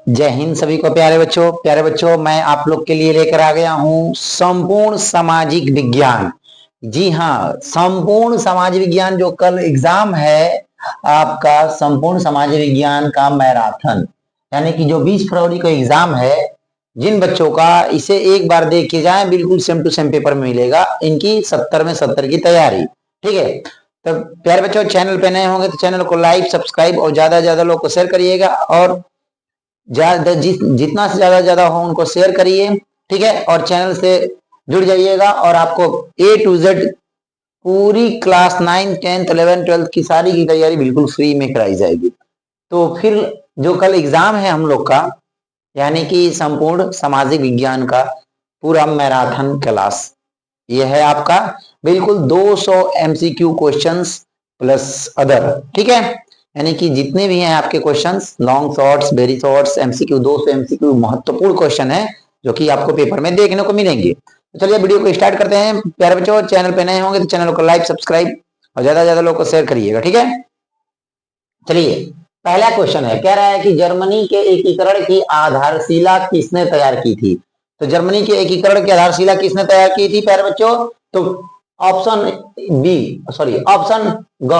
जय हिंद सभी को प्यारे बच्चों मैं आप लोग के लिए लेकर आ गया हूं संपूर्ण सामाजिक विज्ञान। जी हाँ, संपूर्ण सामाजिक विज्ञान जो कल एग्जाम है आपका, संपूर्ण सामाजिक विज्ञान का मैराथन, यानी कि जो 20 फरवरी को एग्जाम है, जिन बच्चों का इसे एक बार देख के जाए बिल्कुल सेम टू सेम पेपर में मिलेगा, इनकी 70 में 70 की तैयारी। ठीक है, तो प्यारे बच्चों चैनल पे नए होंगे तो चैनल को लाइक सब्सक्राइब और ज्यादा से ज्यादा लोग को शेयर करिएगा, और जितना से ज्यादा हो उनको शेयर करिए। ठीक है, और चैनल से जुड़ जाइएगा और आपको A to Z पूरी क्लास 9, 10th, 11th, 12th की सारी की तैयारी बिल्कुल फ्री में कराई जाएगी। तो फिर जो कल एग्जाम है हम लोग का, यानी कि संपूर्ण सामाजिक विज्ञान का पूरा मैराथन क्लास, यह है आपका बिल्कुल 200 MCQ क्वेश्चंस प्लस अदर। ठीक है, यानी कि जितने भी हैं आपके questions, long shorts, very shorts, MCQ 200 MCQ महत्वपूर्ण क्वेश्चन है जो कि आपको पेपर में देखने को मिलेंगे। तो चलिए वीडियो को स्टार्ट करते हैं। प्यारे बच्चों चैनल पे नए होंगे तो चैनल को लाइक सब्सक्राइब और ज्यादा से ज्यादा लोग को शेयर करिएगा। ठीक है, चलिए पहला क्वेश्चन है, कह रहा है कि जर्मनी के एकीकरण की आधारशिला किसने तैयार की थी। तो जर्मनी के एकीकरण की आधारशिला किसने तैयार की थी प्यारे बच्चों? तो ऑप्शन ग,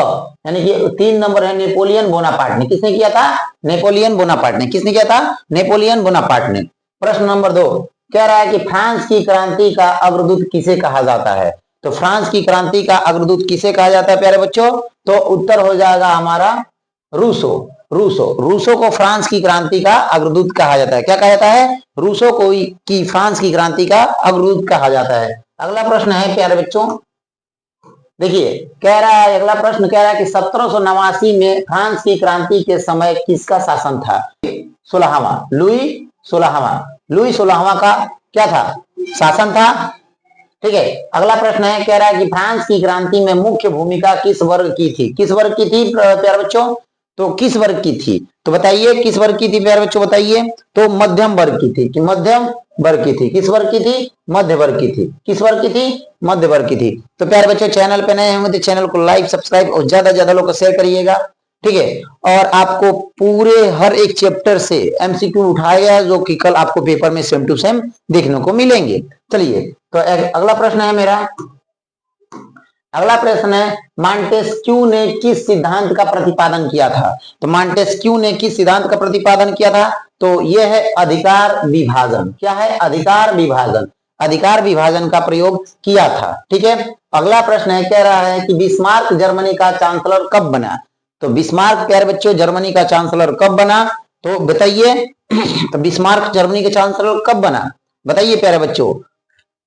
यानी कि 3 नंबर है, नेपोलियन बोनापार्ट ने। किसने किया था? नेपोलियन बोनापार्ट ने। किसने किया था? नेपोलियन बोनापार्ट ने। प्रश्न नंबर 2 कह रहा है कि फ्रांस की क्रांति का अग्रदूत किसे कहा जाता है। तो फ्रांस की क्रांति का अग्रदूत किसे कहा जाता है प्यारे बच्चों? तो उत्तर हो जाएगा हमारा रूसो। रूसो को फ्रांस की क्रांति का अग्रदूत कहा जाता है। क्या कहा जाता है? रूसो को की फ्रांस की क्रांति का अग्रदूत कहा जाता है। अगला प्रश्न है प्यारे बच्चों, देखिए कह रहा है, अगला प्रश्न कह रहा है कि 1789 में फ्रांस की क्रांति के समय किसका शासन था? 16वां, लुई 16वां का क्या था? शासन था। ठीक है, अगला प्रश्न है, कह रहा है कि फ्रांस की क्रांति में मुख्य भूमिका किस वर्ग की थी? किस वर्ग की थी प्यारे बच्चों? तो किस वर्ग की थी? तो बताइए किस वर्ग की थी प्यारे बच्चों, बताइए। तो मध्यम वर्ग की थी। कि मध्यम वर्ग की थी। किस वर्ग की थी? मध्य वर्ग की थी। किस वर्ग की थी? मध्य वर्ग की थी। तो प्यारे बच्चों चैनल पे नए होंगे तो चैनल को लाइक सब्सक्राइब और ज्यादा से ज्यादा लोग को शेयर करिएगा। ठीक है, और आपको पूरे हर एक चैप्टर से MCQ उठाया गया जो कि कल आपको पेपर में सेम टू सेम देखने को मिलेंगे। चलिए, तो अगला प्रश्न है मेरा, अगला प्रश्न है, मॉन्टेस्क्यू ने किस सिद्धांत का प्रतिपादन किया था? तो मॉन्टेस्क्यू ने किस सिद्धांत का प्रतिपादन किया था? तो यह है अधिकार विभाजन। क्या है? अधिकार विभाजन। अधिकार विभाजन का प्रयोग किया था। ठीक है, अगला प्रश्न है, कह रहा है कि बिस्मार्क जर्मनी का चांसलर कब बना? तो बिस्मार्क प्यारे बच्चों जर्मनी का चांसलर कब बना? तो बताइए। तो बिस्मार्क जर्मनी का चांसलर कब बना? बताइए प्यारे बच्चों,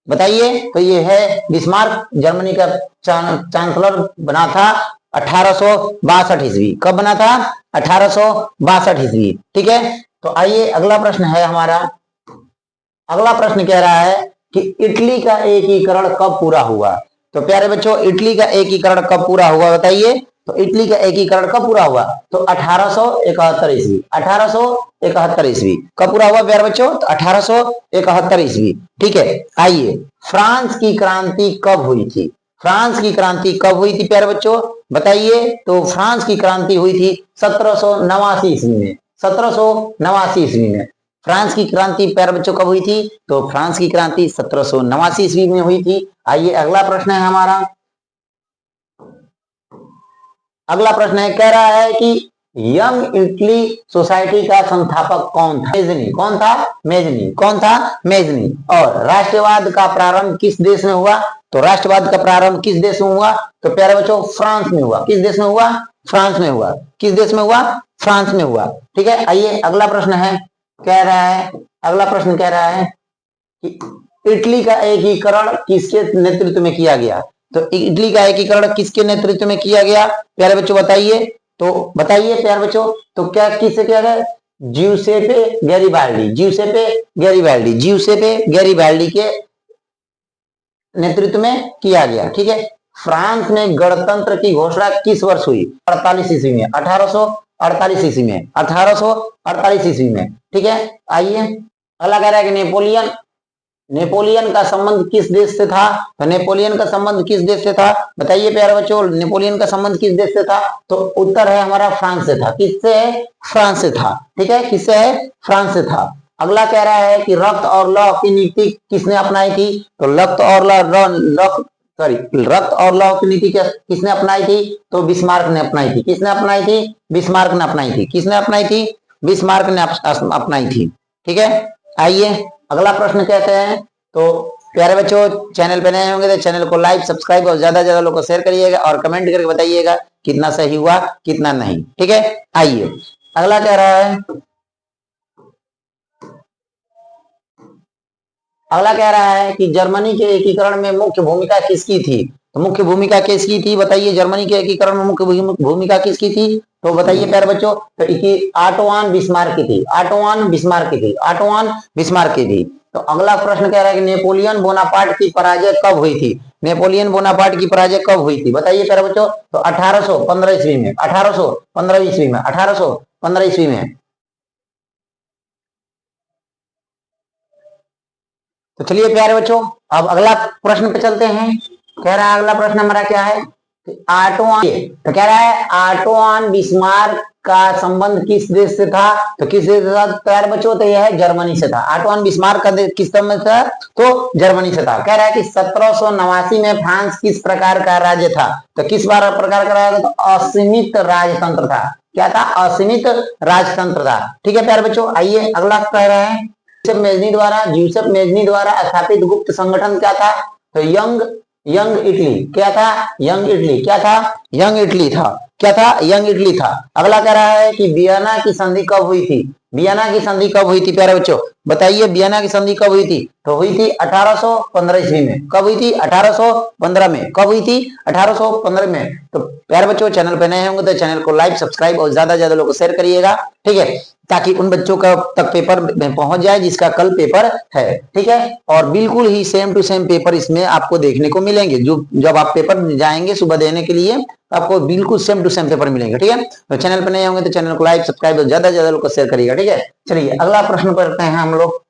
बताइए। तो ये है बिस्मार्क जर्मनी का चांसलर बना था 1862 ईस्वी। कब बना था? 1862 ईस्वी। ठीक है, तो आइए अगला प्रश्न है हमारा, अगला प्रश्न कह रहा है कि इटली का एकीकरण कब पूरा हुआ? तो प्यारे बच्चों इटली का एकीकरण कब पूरा हुआ बताइए। तो इटली का एकीकरण कब पूरा हुआ? तो 1871 ईस्वी। 1871 ईस्वी कब पूरा हुआ प्यारे बच्चों? तो 1871 ईस्वी। ठीक है, आइए फ्रांस की क्रांति कब हुई थी? फ्रांस की क्रांति कब हुई थी प्यारे बच्चों, बताइए। तो फ्रांस की क्रांति हुई थी 1789 ईस्वी में। 1789 ईस्वी में फ्रांस की क्रांति प्यारे बच्चों कब हुई थी? तो फ्रांस की क्रांति 1789 ईस्वी में हुई थी। आइए अगला प्रश्न है हमारा, अगला प्रश्न है, कह रहा है कि यंग इटली सोसाइटी का संस्थापक कौन था? मेजनी। कौन था? मेजनी। कौन था? मेजनी। और राष्ट्रवाद का प्रारंभ किस देश में हुआ? तो राष्ट्रवाद का प्रारंभ किस देश में हुआ? तो प्यारे बच्चों फ्रांस में हुआ। किस देश में हुआ? फ्रांस में हुआ। किस देश में हुआ? फ्रांस में हुआ। ठीक है, आइए अगला प्रश्न है, कह रहा है, अगला प्रश्न कह रहा है कि इटली का एकीकरण किसके नेतृत्व में किया गया? तो इटली का एकीकरण किसके नेतृत्व में किया गया प्यारे बच्चों बताइए। तो बताइए प्यारे बच्चों, तो क्या किससे किया गया? Giuseppe Garibaldi. Giuseppe Garibaldi. Giuseppe Garibaldi के नेतृत्व में किया गया। ठीक है, फ्रांस में गणतंत्र की घोषणा किस वर्ष हुई? 48 ईस्वी में। 1848 ईस्वी में। 1848 ईस्वी में। ठीक है, आइए अगला कह रहा है कि नेपोलियन नेपोलियन का संबंध किस देश से था? तो नेपोलियन का संबंध किस देश से था? बताइए प्यारे बच्चों, नेपोलियन का संबंध किस देश से था? तो उत्तर है हमारा फ्रांस से था। किससे है? फ्रांस से था। ठीक है, किससे है? फ्रांस से था। अगला कह रहा है कि रक्त और लौह की नीति किसने अपनाई थी? तो रक्त और लौह की नीति किसने अपनाई थी? तो बिस्मार्क ने अपनाई थी। किसने अपनाई थी? बिस्मार्क ने अपनाई थी। किसने अपनाई थी? बिस्मार्क ने अपनाई थी। ठीक है, आइए अगला प्रश्न कहते हैं। तो प्यारे बच्चों, चैनल पे नए होंगे तो चैनल को लाइक सब्सक्राइब और ज्यादा ज्यादा लोग को शेयर करिएगा और कमेंट करके बताइएगा कितना सही हुआ कितना नहीं। ठीक है, आइए अगला कह रहा है, अगला कह रहा है कि जर्मनी के एकीकरण में मुख्य भूमिका किसकी थी? तो मुख्य भूमिका किसकी थी? बताइए, जर्मनी के एकीकरण में मुख्य भूमिका किसकी थी? तो बताइए प्यारे बच्चों, तो ऑटोआन बिस्मार्क की थी। ऑटोआन बिस्मार्क की थी। ऑटोआन बिस्मार्क की थी। तो अगला प्रश्न कह रहा है कि नेपोलियन बोनापार्ट की पराजय कब हुई थी? नेपोलियन बोनापार्ट की पराजय कब हुई थी? बताइए प्यारे बच्चों। तो 1815 ईस्वी में। 1815 ईस्वी में। 1815 ईस्वी में। तो चलिए प्यारे बच्चों, अब अगला प्रश्न पे चलते हैं। कह रहा है अगला प्रश्न हमारा क्या है? ऑटोआन, तो कह रहा है ऑटोआन बिस्मार्क का संबंध किस देश से था? तो किस देश से था प्यारे बच्चों? तो यह है जर्मनी से था। ऑटोआन बिस्मार्क का किस संबंध था? तो जर्मनी से था। कह रहा है कि 1789 में फ्रांस किस प्रकार का राज्य था? तो किस प्रकार का राज्य? तो असीमित राजतंत्र था। क्या था? असीमित राजतंत्र था। ठीक है प्यारे बच्चों, आइए अगला कह रहा है, ज्यूसेफ मेजनी द्वारा स्थापित गुप्त संगठन क्या था? तो यंग इटली। क्या था? Young Italy. क्या था? यंग इटली था। क्या था? यंग इटली था। अगला कह रहा है कि वियना की संधि कब हुई थी? वियना की संधि कब हुई थी प्यारे बच्चों? बताइए, वियना की संधि कब हुई थी? तो हुई थी 1815 ईस्वी में। कब हुई थी? 1815 में। कब हुई थी? 1815 में। तो प्यारे बच्चों, चैनल पे नए होंगे तो चैनल को लाइक सब्सक्राइब और ज्यादा ज्यादा लोगों को शेयर करिएगा। ठीक है, ताकि उन बच्चों का तक पेपर में पहुंच जाए जिसका कल पेपर है। ठीक है, और बिल्कुल ही सेम टू सेम पेपर इसमें आपको देखने को मिलेंगे। जो जब आप पेपर जाएंगे सुबह देने के लिए, आपको बिल्कुल सेम टू सेम पेपर मिलेंगे। ठीक है, तो चैनल पर नए होंगे तो चैनल को लाइक सब्सक्राइब और ज्यादा ज्यादा लोग को शेयर करिएगा। ठीक है, चलिए अगला प्रश्न करते हैं हम लोग।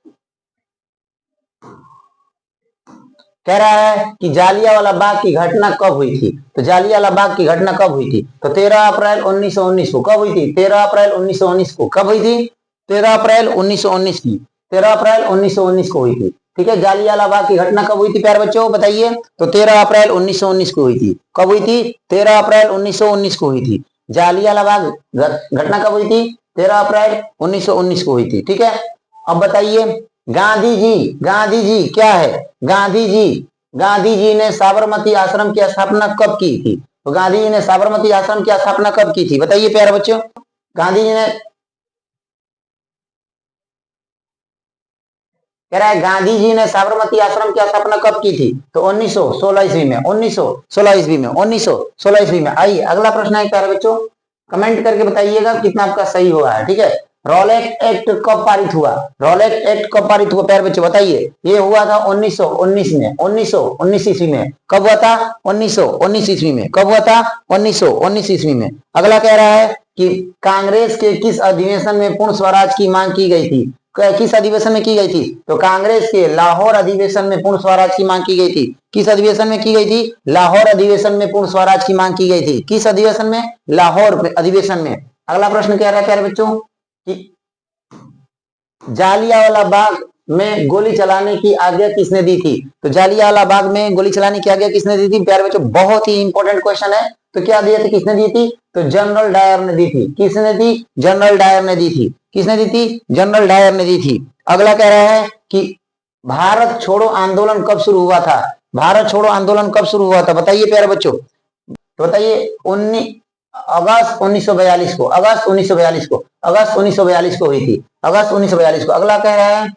कह रहा है कि जालियांवाला बाग की घटना कब हुई थी? तो जालियांवाला बाग की घटना कब हुई थी? तो 13 अप्रैल 1919 को। कब हुई थी? 13 अप्रैल 1919 को। कब हुई थी? 13 अप्रैल 1919 की। 13 अप्रैल 1919 को हुई थी। ठीक है, जालियांवाला बाग की घटना कब हुई थी प्यारे बच्चों? बताइए। तो 13 अप्रैल 1919 को हुई थी। कब हुई थी? 13 अप्रैल 1919 को हुई थी। जालियांवाला बाग घटना कब हुई थी? 13 अप्रैल 1919 को हुई थी। ठीक है, अब बताइए, गांधी जी क्या है? गांधी जी ने साबरमती आश्रम की स्थापना कब की थी? तो गांधी जी ने साबरमती आश्रम की स्थापना कब की थी? बताइए प्यारे बच्चों। गांधी जी ने, कह रहा है गांधी जी ने साबरमती आश्रम की स्थापना कब की थी? तो 1916 ईस्वी में। 1916 ईस्वी में। 1916 ईस्वी में। आइए अगला प्रश्न है प्यारे बच्चों, कमेंट करके बताइएगा कितना आपका सही हुआ है। ठीक है, रॉलेट एक्ट कब पारित हुआ? रॉलेट एक्ट कब पारित हुआ प्यारे बच्चों? बताइए। ये हुआ था 1919 में। 1919 ईस्वी में। कब हुआ था? 1919 ईस्वी में। कब हुआ था? 1919 ईस्वी में। अगला कह रहा है कि कांग्रेस के किस अधिवेशन में पूर्ण स्वराज की मांग की गई थी? किस अधिवेशन में की गई थी? तो कांग्रेस के लाहौर अधिवेशन में पूर्ण स्वराज की मांग की गई थी। किस अधिवेशन में की गई थी? लाहौर अधिवेशन में पूर्ण स्वराज की मांग की गई थी। किस अधिवेशन में? लाहौर अधिवेशन में। अगला प्रश्न क्या रहा है प्यारे बच्चों कि जालियांवाला बाग में गोली चलाने की आज्ञा किसने दी थी? तो जालियांवाला बाग में गोली चलाने की आज्ञा किसने दी थी प्यारे बच्चों? बहुत ही इंपॉर्टेंट क्वेश्चन है। तो क्या दिए थे? किसने दी थी? तो जनरल डायर ने दी थी। किसने दी? जनरल डायर ने दी थी। किसने दी थी? जनरल डायर ने दी थी। अगला कह रहा है कि भारत छोड़ो आंदोलन कब शुरू हुआ था? भारत छोड़ो आंदोलन कब शुरू हुआ था? बताइए प्यारे बच्चों। तो बताइए, अगस्त 1942 को। अगस्त 1942 को। अगस्त 1942 को हुई थी। अगस्त 1942 को। अगला कह रहा है,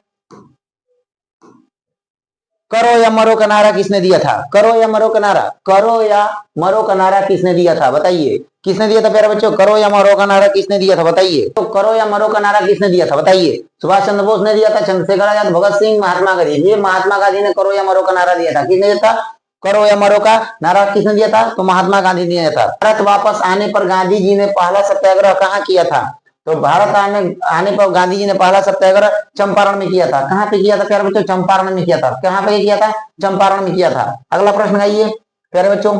करो या मरो का नारा किसने दिया था? करो या मरो का नारा, करो या मरो का नारा किसने दिया था? बताइए, किसने दिया था प्यारे बच्चों? करो या मरो का नारा किसने दिया था? बताइए। तो करो या मरो का नारा किसने दिया था? बताइए। सुभाष चंद्र बोस ने दिया था, चंद्रशेखर आजाद, भगत सिंह, महात्मा गांधी। ये महात्मा गांधी ने करो या मरो का नारा दिया था। किसने दिया था? करो या मरो का नारा किसने दिया था? तो महात्मा गांधी ने दिया था। भारत वापस आने पर गांधी जी ने पहला सत्याग्रह कहाँ किया था? तो भारत आने पर गांधी जी ने पहला सत्याग्रह चंपारण में किया था। कहाँ पे किया था प्यारे बच्चों? चंपारण में किया था। कहाँ पे किया था? चंपारण में किया था। अगला प्रश्न आइए प्यारे बच्चों।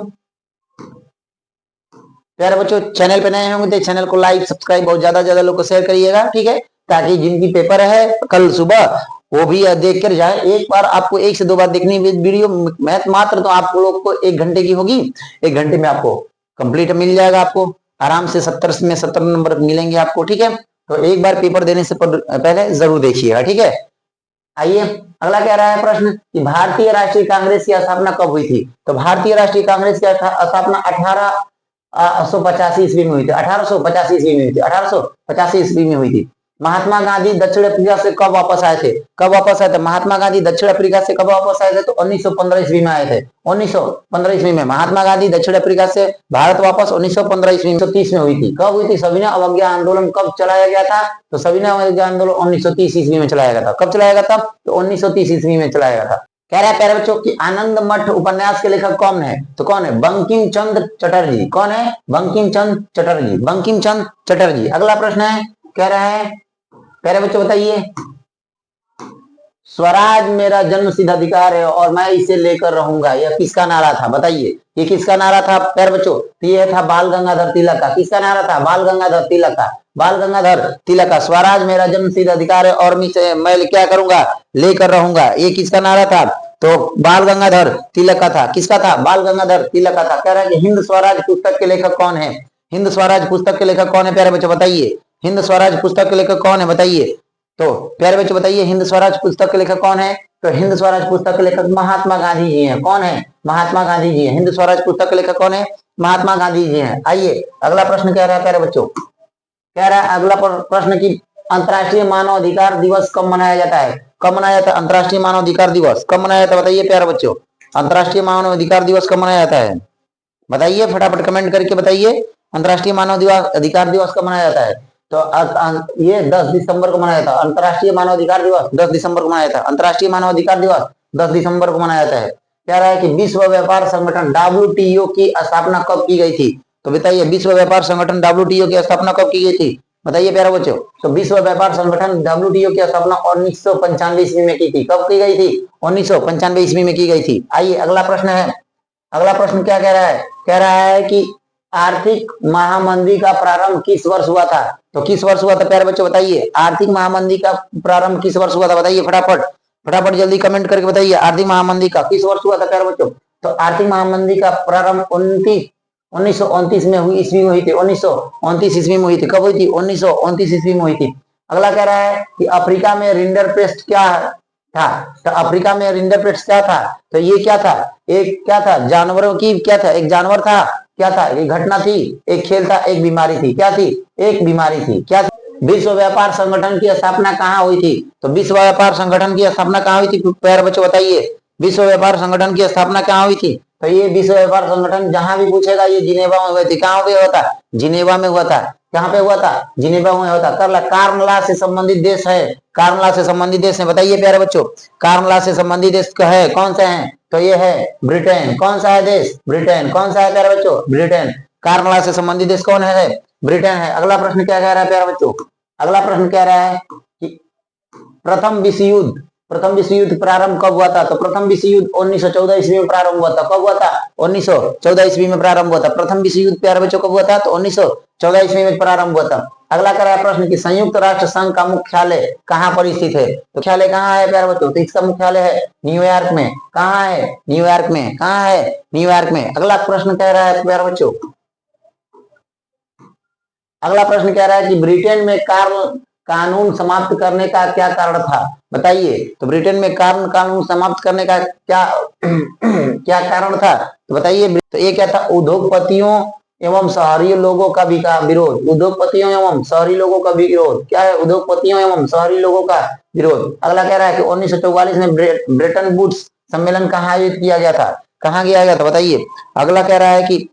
प्यारे बच्चों चैनल पे नए होंगे तो चैनल को लाइक सब्सक्राइब बहुत ज्यादा लोग को शेयर करिएगा, ठीक है, ताकि जिनकी पेपर है कल सुबह वो भी देख कर जाए। एक बार आपको 1 से 2 बार देखनी वीडियो मैथ मात्र, तो आप लोग को 1 घंटे की होगी। 1 घंटे में आपको कंप्लीट मिल जाएगा, आपको आराम से 70 में 70 नंबर मिलेंगे आपको, ठीक है। तो एक बार पेपर देने से पहले जरूर देखिएगा, ठीक है। आइए अगला कह रहा है प्रश्न कि भारतीय राष्ट्रीय कांग्रेस की स्थापना कब हुई थी? तो भारतीय राष्ट्रीय कांग्रेस की स्थापना 1885 ईस्वी में हुई थी। 1885 ईस्वी में हुई थी। 1885 ईस्वी में हुई थी। महात्मा गांधी दक्षिण अफ्रीका से कब वापस आए थे? कब वापस आए थे महात्मा गांधी दक्षिण अफ्रीका से? कब वापस आए थे? तो 1915 ईस्वी में आए थे। 1915 ईस्वी में महात्मा गांधी दक्षिण अफ्रीका से भारत वापस 1915 ईस्वी में 1930 में हुई थी। कब हुई थी? सविनय अवज्ञा आंदोलन कब चलाया गया था? तो सविनय अवज्ञा आंदोलन 1930 ईस्वी में चलाया गया था। कब चलाया गया था? तो 1930 ईस्वी में चलाया गया था। कह रहा है प्यारे बच्चों कि आनंद मठ उपन्यास के लेखक कौन है? तो कौन है? बंकिम चंद्र चटर्जी। कौन है? बंकिम चंद्र चटर्जी। बंकिम चंद्र चटर्जी। अगला प्रश्न है, कह रहा है प्यारे बच्चों बताइए, स्वराज मेरा जन्मसिद्ध अधिकार है और मैं इसे लेकर रहूंगा, यह किसका नारा था? बताइए ये किसका नारा था प्यारे बच्चों? तो यह था बाल गंगाधर तिलक का। किसका नारा था? बाल गंगाधर तिलक का। बाल गंगाधर तिलक का स्वराज मेरा जन्मसिद्ध अधिकार है और मैं क्या करूंगा? लेकर रहूंगा, ये किसका नारा था? तो बाल गंगाधर तिलक का था। किसका था? बाल गंगाधर तिलक का था। कह रहा है कि हिंद स्वराज पुस्तक के लेखक कौन है? हिंद स्वराज पुस्तक के लेखक कौन है प्यारे बच्चों बताइए? हिंद स्वराज पुस्तक के लेखक कौन है बताइए? तो प्यारे बच्चों बताइए हिंद स्वराज पुस्तक के लेखक कौन है? तो हिंद स्वराज पुस्तक के लेखक महात्मा गांधी जी हैं। कौन है? महात्मा गांधी जी हैं। हिंद स्वराज पुस्तक के लेखक कौन है? महात्मा गांधी जी हैं। आइए अगला प्रश्न कह रहा है प्यारे बच्चों, कह रहा है अगला प्रश्न की अंतर्राष्ट्रीय मानव अधिकार दिवस कब मनाया जाता है? कब मनाया जाता है अंतर्राष्ट्रीय मानव अधिकार दिवस? कब मनाया जाता है बताइए प्यारे बच्चों? अंतर्राष्ट्रीय मानव अधिकार दिवस कब मनाया जाता है? बताइए फटाफट कमेंट करके बताइए, अंतर्राष्ट्रीय मानव अधिकार दिवस कब मनाया जाता है? तो ये 10 दिसंबर को मनाया जाता है। अंतर्राष्ट्रीय मानव अधिकार दिवस 10 दिसंबर को मनाया जाता है। अंतर्राष्ट्रीय मानव अधिकार दिवस 10 दिसंबर को मनाया जाता है। कह रहा है कि विश्व व्यापार संगठन WTO की स्थापना कब की गई थी? तो बताइए विश्व व्यापार संगठन WTO की स्थापना कब की गई थी? बताइए प्यारे बच्चों। तो विश्व व्यापार संगठन WTO की स्थापना 1995 ईस्वी में की थी। कब की गई थी? 1995 ईस्वी में की गई थी। आइए अगला प्रश्न है, अगला प्रश्न क्या कह रहा है? कह रहा है कि आर्थिक महामंदी का प्रारंभ किस वर्ष हुआ था? तो किस वर्ष हुआ था प्यारे बच्चों बताइए? आर्थिक महामंदी का प्रारंभ किस वर्ष हुआ था बताइए फटाफट, फटाफट जल्दी कमेंट करके बताइए आर्थिक महामंदी का किस वर्ष हुआ था प्यारे बच्चों? तो आर्थिक महामंदी का प्रारंभ 1929 में हुई ईस्वी में हुई थी। 1929 ईस्वी में हुई थी। कब हुई थी? 1929 ईस्वी में हुई थी। अगला कह रहा है कि अफ्रीका में रिंडरपेस्ट क्या था? तो अफ्रीका में रिंडरपेस्ट क्या था? तो ये क्या था? एक क्या था? जानवरों की क्या था? एक जानवर था। क्या था? एक घटना थी, एक खेल था, एक बीमारी थी। क्या थी? एक बीमारी थी। क्या थी? विश्व व्यापार संगठन की स्थापना कहाँ हुई थी? तो विश्व व्यापार संगठन की स्थापना कहाँ हुई थी प्यारे बच्चों बताइए? विश्व व्यापार संगठन की स्थापना कहाँ हुई थी? तो ये विश्व व्यापार संगठन जहां भी पूछेगा ये जिनेवा में हुई थी। कहाँ पे हुआ था? जिनेवा में हुआ था। कहाँ पे हुआ था? जिनेवा में हुआ था। कार्नला से संबंधित देश है। कार्नला से संबंधित देश है बताइए प्यारे बच्चों। कार्नला से संबंधित देश है कौन सा है? तो ये है ब्रिटेन। कौन सा है देश? ब्रिटेन। कौन सा है प्यारे बच्चों? ब्रिटेन। कार्नला से संबंधित देश कौन है? ब्रिटेन है। अगला प्रश्न क्या कह रहा है प्यारे बच्चों? अगला प्रश्न कह रहा है कि प्रथम विश्व युद्ध प्रारंभ कब हुआ था? तो प्रथम विश्व युद्ध 1914 ईस्वी में प्रारंभ हुआ था। कब हुआ था? 1914 ईस्वी में प्रारंभ हुआ था। प्रथम विश्व युद्ध प्यारे बच्चों कब हुआ था? तो 1914 ईस्वी में प्रारंभ हुआ था। अगला कर रहा है प्रश्न कि संयुक्त राष्ट्र संघ का मुख्यालय कहाँ पर स्थित है? तो मुख्यालय कहाँ है प्यारे बच्चों? तो इसका मुख्यालय है न्यूयॉर्क में। कहाँ है? न्यूयॉर्क में। कहाँ है? न्यूयॉर्क में। अगला प्रश्न कह रहा है प्यारे बच्चों, अगला प्रश्न कह रहा है कि ब्रिटेन में कानून समाप्त करने का क्या कारण था? बताइए। तो ब्रिटेन में कानून समाप्त करने का क्या क्या कारण था? तो बताइए। तो ये क्या था? उद्योगपतियों एवं शहरी लोगों का विरोध। उद्योगपतियों एवं शहरी लोगों का विरोध। क्या है? उद्योगपतियों एवं शहरी लोगों का विरोध। अगला कह रहा है कि 1944 में ब्रेटन वुड्स सम्मेलन कहाँ आयोजित किया गया था? कहाँ किया गया था बताइए। अगला कह रहा है कि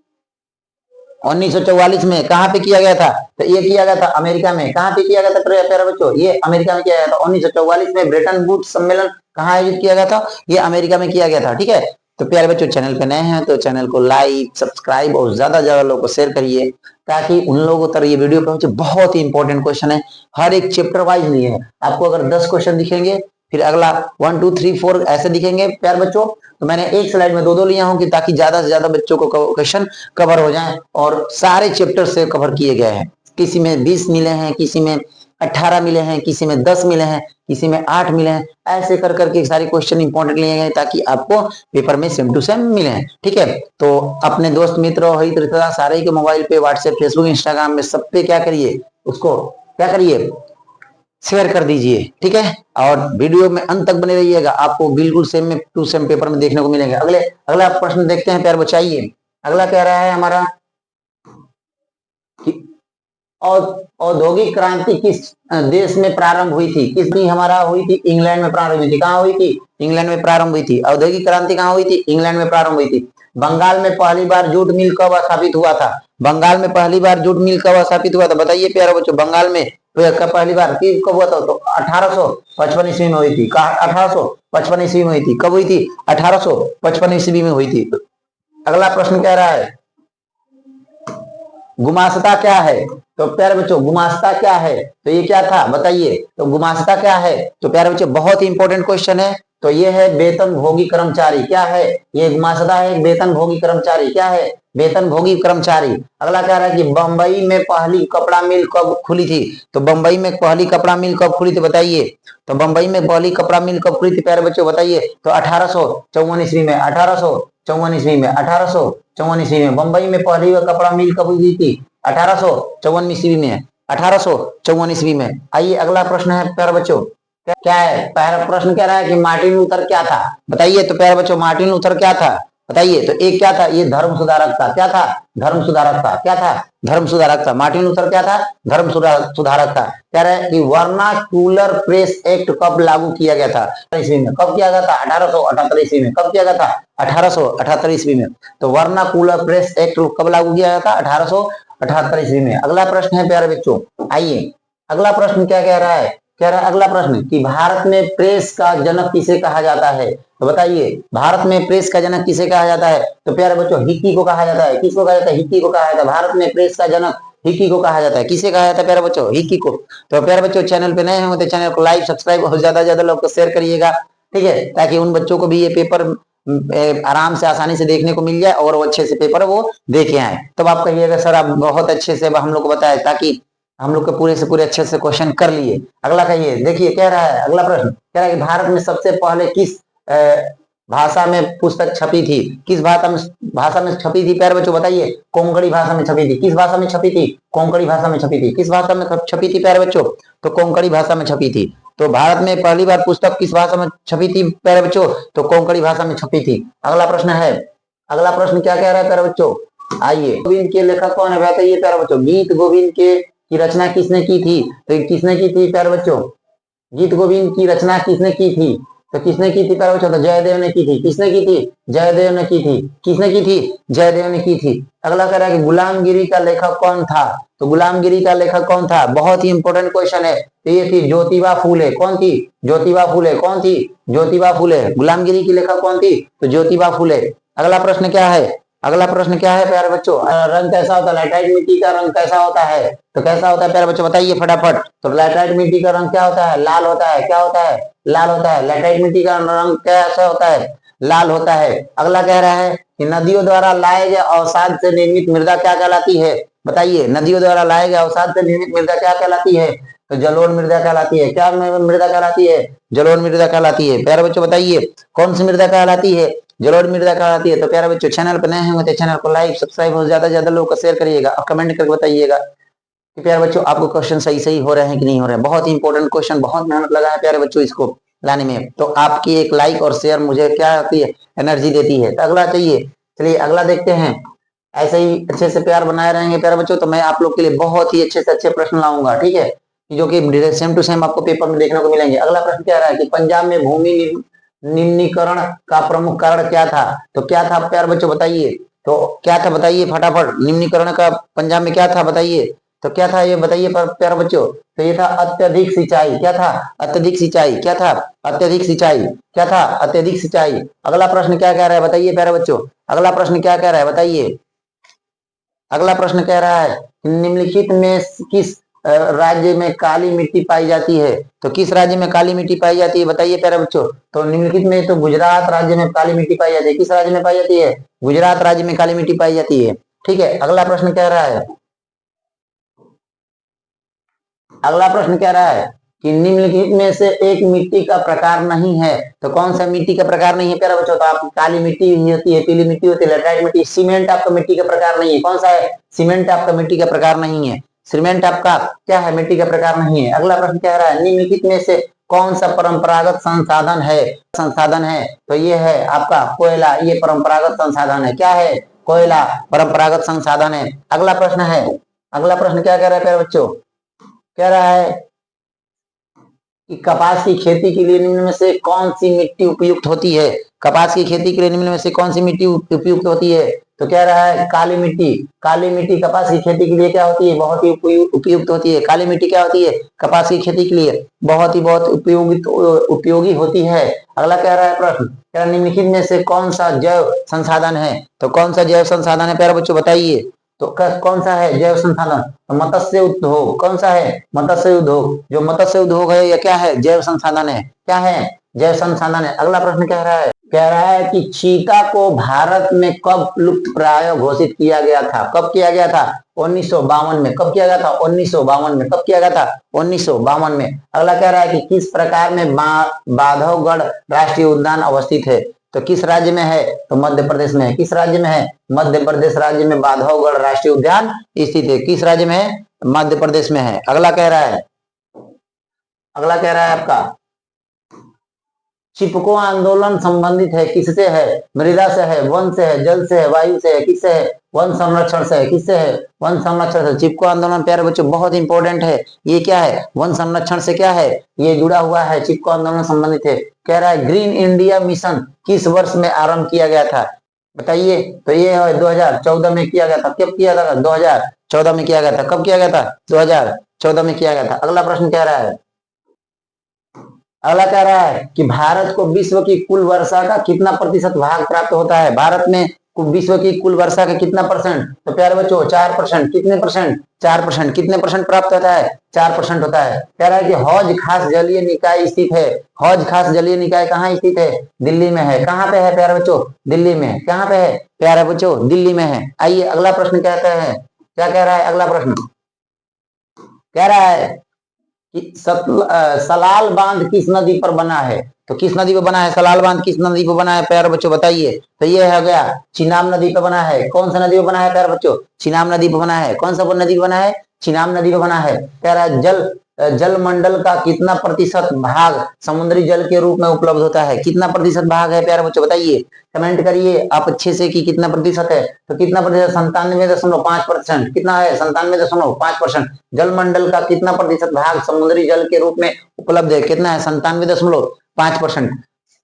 1944 में कहां पे किया गया था? तो ये किया गया था अमेरिका में। कहां पे किया गया था प्यारे बच्चों? ये अमेरिका में किया गया था। 1944 में ब्रेटन वुड्स सम्मेलन कहां आयोजित किया गया था? ये अमेरिका में किया गया था। ठीक है। तो प्यारे बच्चों, चैनल पे नए हैं तो चैनल को लाइक, सब्सक्राइब और ज्यादा से ज्यादा लोगों को शेयर करिए, ताकि उन लोगों तक ये वीडियो पहुंचे। बहुत ही इंपॉर्टेंट क्वेश्चन है, हर एक चैप्टर वाइज लिए है। आपको अगर 10 क्वेश्चन दिखेंगे, फिर अगला 1 2 3 4 ऐसे दिखेंगे प्यारे बच्चों। तो मैंने एक स्लाइड में दो लिया हूं कि ताकि ज्यादा से ज्यादा बच्चों को क्वेश्चन कवर हो जाए, और सारे चैप्टर से कवर किए गए हैं। किसी में 20 मिले हैं, किसी में 18 मिले हैं, किसी में 10 मिले हैं, किसी में 8 मिले हैं। ऐसे कर करके सारे क्वेश्चन इंपॉर्टेंट लिए गए ताकि आपको पेपर में सेम टू सेम मिले हैं। ठीक है, तो अपने दोस्त मित्र हित रिश्तेदार सारे के मोबाइल पे, व्हाट्सएप, फेसबुक, इंस्टाग्राम में सब पे क्या करिए, उसको क्या करिए, शेयर कर दीजिए। ठीक है, और वीडियो में अंत तक बने रहिएगा, आपको बिल्कुल सेम टू सेम पेपर में देखने को मिलेंगे। अगला प्रश्न देखते हैं प्यार बचाइए। अगला कह रहा है हमारा, और औद्योगिक क्रांति किस देश में प्रारंभ हुई थी? किस भी हमारा हुई थी? इंग्लैंड में प्रारंभ हुई थी। कहाँ हुई थी? इंग्लैंड में प्रारंभ हुई थी। औद्योगिक क्रांति कहाँ हुई थी? इंग्लैंड में प्रारंभ हुई थी। बंगाल में पहली बार जूट मिल कब स्थापित हुआ था? बंगाल में पहली बार जूट मिल कब स्थापित हुआ था? बताइए प्यारे बच्चों, बंगाल में पहली बार कब हुआ था? तो 1855 ईस्वी में हुई थी। 1855 ईस्वी में हुई थी। कब हुई थी? 1855 ईस्वी में हुई थी। अगला प्रश्न कह रहा है, गुमास्ता क्या है? तो प्यारे बच्चों, गुमास्ता क्या है? तो ये क्या था बताइए। तो गुमास्ता क्या है? तो प्यारे बच्चों, बहुत ही इंपॉर्टेंट क्वेश्चन है। तो ये है वेतन भोगी कर्मचारी। क्या है ये? गुमास्ता है वेतन भोगी कर्मचारी। क्या है? वेतन भोगी कर्मचारी। अगला कह रहा है कि बंबई में पहली कपड़ा मिल कब खुली थी? तो बंबई में पहली कपड़ा मिल कब खुली थी बताइए। तो बंबई में पहली कपड़ा मिल कब खुली थी प्यारे बच्चों बताइए। तो 1854 ईस्वी में। 1854 ईस्वी में। 1854 ईस्वी में बंबई में पहली कपड़ा मिल कब हुई थी? 1854 ईस्वी में। 1854 ईस्वी में। आइए अगला प्रश्न है प्यारे बच्चों, क्या है? पहला प्रश्न कह रहा है कि मार्टिन लूथर क्या था? बताइए तो प्यारे बच्चों, मार्टिन लूथर क्या था बताइए। तो एक क्या था? ये धर्म सुधारक था। क्या था? धर्म सुधारक था। क्या था? धर्म सुधारक था। मार्टिन लूथर क्या था? धर्म सुधारक था। कह रहे हैं कि वर्नाक्यूलर प्रेस एक्ट कब लागू किया गया था? ईस्वी में। कब किया गया था? 1878 ईस्वी में। कब किया गया था? 1878 ईस्वी में। तो वर्नाक्यूलर प्रेस एक्ट कब लागू किया गया था? 1878 ईस्वी में। अगला प्रश्न है प्यारे बच्चों, आइए अगला प्रश्न क्या कह रहा है? कह रहा है अगला प्रश्न कि भारत में प्रेस का जनक किसे कहा जाता है? तो बताइए, भारत में प्रेस का जनक किसे कहा जाता है? तो प्यारे बच्चों, हिक्की को कहा जाता है। किसको कहा जाता है? हिक्की को कहा जाता है। भारत में प्रेस का जनक हिक्की को कहा जाता है। किसे कहा जाता है प्यारे बच्चों? हिक्की को। तो प्यारे बच्चों, चैनल पे नए होंगे तो चैनल को लाइक, सब्सक्राइब और ज्यादा से ज्यादा लोग को शेयर करिएगा। ठीक है, ताकि उन बच्चों को भी ये पेपर आराम से आसानी से देखने को मिल जाए और वो अच्छे से पेपर वो देखे आए। तब आप कहिएगा सर आप बहुत अच्छे से हम लोग को बताए, ताकि हम लोग के पूरे से पूरे अच्छे से क्वेश्चन कर लिए। अगला कहिए, देखिए कह रहा है अगला प्रश्न, कह रहा है कि भारत में सबसे पहले किस भाषा में पुस्तक छपी थी? किस भाषा में छपी थी प्यारे बच्चों बताइए। कोंकणी भाषा में छपी थी। किस भाषा में छपी थी? कोंकणी भाषा में छपी थी। किस भाषा में छपी थी प्यारे बच्चों? तो कोंकणी भाषा में छपी थी। तो भारत में पहली बार पुस्तक किस भाषा में छपी थी प्यारे बच्चों? तो कोंकणी भाषा में छपी थी। अगला प्रश्न है, अगला प्रश्न क्या कह रहा है प्यारे बच्चों, आइए। गोविंद के लेखक कौन है बताइए प्यारे बच्चों। गीत गोविंद की रचना किसने की थी? तो किसने की थी प्यारे बच्चों? गीत गोविंद की रचना किसने की थी? तो किसने की थी प्यारे बच्चों? तो जयदेव ने की थी। किसने की थी? जयदेव ने की थी। किसने की थी? जयदेव ने की थी। अगला कह रहा है कि गुलामगिरी का लेखक कौन था? तो गुलामगिरी का लेखक कौन था? बहुत ही इंपॉर्टेंट क्वेश्चन है। तो ये थी ज्योतिबा फूले। कौन थी? ज्योतिबा फूले। कौन थी? ज्योतिबा फूले। गुलामगिरी की लेखक कौन थी? तो ज्योतिबा फूले। अगला प्रश्न क्या है? अगला प्रश्न क्या है प्यारे बच्चों? रंग कैसा होता है? लैटेराइट मिट्टी का रंग कैसा होता है? तो कैसा होता है प्यारे बच्चों बताइए फटाफट। तो लैटेराइट मिट्टी का रंग क्या होता है? लाल होता है। क्या होता है? लाल होता है। लैटेराइट मिट्टी का रंग कैसा होता है? लाल होता है। अगला कह रहा है कि नदियों द्वारा लाए गए अवसाद से निर्मित मृदा क्या कहलाती है? बताइए, नदियों द्वारा लाए गए अवसाद से निर्मित मृदा क्या कहलाती है? तो जलोढ़ मृदा कहलाती है। क्या मृदा कहलाती है? जलोढ़ मृदा कहलाती है। प्यारे बच्चों बताइए, कौन सी मृदा कहलाती है? जलोढ़ मृदा कहलाती है। तो प्यारे बच्चों, चैनल पर नए होंगे तो चैनल को लाइक, सब्सक्राइब और ज्यादा से ज्यादा लोगों को शेयर करिएगा और कमेंट करके बताइएगा कि प्यारे बच्चों आपको क्वेश्चन सही सही हो रहे हैं कि नहीं हो रहे हैं। बहुत ही इंपॉर्टेंट क्वेश्चन, बहुत मेहनत लगा है प्यारे बच्चों इसको लाने में। तो आपकी एक लाइक और शेयर मुझे क्या आती है? एनर्जी देती है। तो अगला चाहिए, चलिए अगला देखते हैं। ऐसे ही अच्छे से प्यार बनाए रहेंगे प्यारे बच्चों तो मैं आप लोग के लिए बहुत ही अच्छे से अच्छे प्रश्न लाऊंगा। ठीक है, जो कि सेम टू सेम आपको पेपर में देखने को मिलेंगे। अगला प्रश्न कह रहा है कि पंजाब में भूमि निम्नीकरण का प्रमुख कारण क्या था? तो क्या था प्यारे बच्चों बताइए। तो क्या था बताइए फटाफट। निम्नीकरण का पंजाब में क्या था बताइए। तो क्या था ये बताइए प्यारे बच्चों। तो ये था अत्यधिक सिंचाई। क्या था? अत्यधिक सिंचाई। क्या था? अत्यधिक सिंचाई। क्या था? अत्यधिक सिंचाई। अगला प्रश्न क्या कह रहा है बताइए प्यारे बच्चों। अगला प्रश्न क्या कह रहा है बताइए। अगला प्रश्न कह रहा है निम्नलिखित में किस राज्य में काली मिट्टी पाई जाती है। तो किस राज्य में काली मिट्टी पाई जाती है बताइए प्यारे बच्चों। तो निम्नलिखित में तो गुजरात राज्य में काली मिट्टी पाई जाती है। किस राज्य में पाई जाती है? गुजरात राज्य में काली मिट्टी पाई जाती है। ठीक है, अगला प्रश्न कह रहा है, अगला प्रश्न कह रहा है कि निम्नलिखित में से एक मिट्टी का प्रकार नहीं है। तो कौन सा मिट्टी का प्रकार नहीं है प्यारे बच्चों? तो आपकी काली मिट्टी होती है, पीली मिट्टी होती है, लेटराइट मिट्टी। सीमेंट आपका मिट्टी का प्रकार नहीं है। कौन सा है? सीमेंट आपका मिट्टी का प्रकार नहीं है। सीमेंट आपका क्या है? मिट्टी का प्रकार नहीं है। अगला प्रश्न कह रहा है निम्नलिखित में से कौन सा परंपरागत संसाधन है? संसाधन है तो ये है आपका कोयला। ये परंपरागत संसाधन है। क्या है? कोयला परंपरागत संसाधन है। अगला प्रश्न है, अगला प्रश्न क्या कह रहा है प्यारे बच्चों? कह रहा है कि कपास की खेती के लिए निम्न में से कौन सी मिट्टी उपयुक्त होती है। कपास की खेती के लिए निम्न में से कौन सी मिट्टी उपयुक्त होती है? तो कह रहा है काली मिट्टी। काली मिट्टी कपास की खेती के लिए क्या होती है? बहुत ही उपयुक्त होती है। काली मिट्टी क्या होती है? कपास की खेती के लिए बहुत उपयोगी होती है। अगला कह रहा है प्रश्न, कह रहा निम्नलिखित में से कौन सा जैव संसाधन है। तो कौन सा जैव संसाधन है प्यारे बच्चों बताइए। तो कौन सा है जैव संसाधन? तो मत्स्य उद्योग। कौन सा है? मत्स्य उद्योग। जो मत्स्य उद्योग है यह क्या है? जैव संसाधन है। क्या है? जैव संसाधन है। अगला प्रश्न कह रहा है कि चीता को भारत में कब लुप्त प्राय घोषित किया गया था। कब किया गया था? 1952 में। कब किया गया था? 1952 में। कब किया गया था? 1952 में। अगला कह रहा है कि किस प्रकार में बांधवगढ़ राष्ट्रीय उद्यान अवस्थित है। तो किस राज्य में है? तो मध्य प्रदेश में है। किस राज्य में है? मध्य प्रदेश राज्य में बांधवगढ़ राष्ट्रीय उद्यान स्थित है। किस राज्य में है? मध्य प्रदेश में है। अगला कह रहा है, अगला कह रहा है आपका चिपको आंदोलन संबंधित है किससे है? मृदा से है, वन से है, जल से है, वायु से है, किससे है? वन संरक्षण से है। किससे है? वन संरक्षण से। चिपको आंदोलन प्यारे बच्चों बहुत इंपॉर्टेंट है। ये क्या है? वन संरक्षण से क्या है? ये जुड़ा हुआ है, चिपको आंदोलन संबंधित है। कह रहा है ग्रीन इंडिया मिशन किस वर्ष में आरंभ किया गया था बताइए। तो ये है 2014 में किया गया था। कब किया था? 2014 में किया गया था। कब किया गया था? 2014 में किया गया था। अगला प्रश्न कह रहा है, अगला कह रहा है कि भारत को विश्व की कुल वर्षा का कितना प्रतिशत भाग प्राप्त होता है। भारत में विश्व की कुल वर्षा का कितना परसेंट? तो प्यारे बच्चों 4%। कितने परसेंट? 4%। कितने परसेंट प्राप्त होता है? 4% होता है। कह रहा है कि हौज खास जलीय निकाय स्थित है। हौज खास जलीय निकाय कहाँ स्थित है? दिल्ली में है। कहाँ पे है प्यारे बच्चों? दिल्ली में। कहाँ पे है प्यारे बच्चों? दिल्ली में है। आइए अगला प्रश्न कहता है, क्या कह रहा है अगला प्रश्न? कह रहा है सलाल बांध किस नदी पर बना है। तो किस नदी पर बना है? सलाल बांध किस नदी पर बना है प्यारे बच्चों बताइए। तो ये हो गया चिनाब नदी पर बना है। कौन सा नदी पर बना है प्यारे बच्चों? चिनाब नदी पर बना है। कौन सा नदी पर बना है? चिनाब नदी पर बना है। कह रहा है जल मंडल का कितना प्रतिशत भाग समुद्री जल के रूप में उपलब्ध होता है। कितना प्रतिशत भाग है प्यारे बच्चों बताइए। कमेंट करिए आप अच्छे से कि कितना प्रतिशत है। तो कितना प्रतिशत? 97.5%। कितना है? 97.5%। जल मंडल का कितना प्रतिशत भाग समुद्री जल के रूप में उपलब्ध है? कितना है? 97.5%।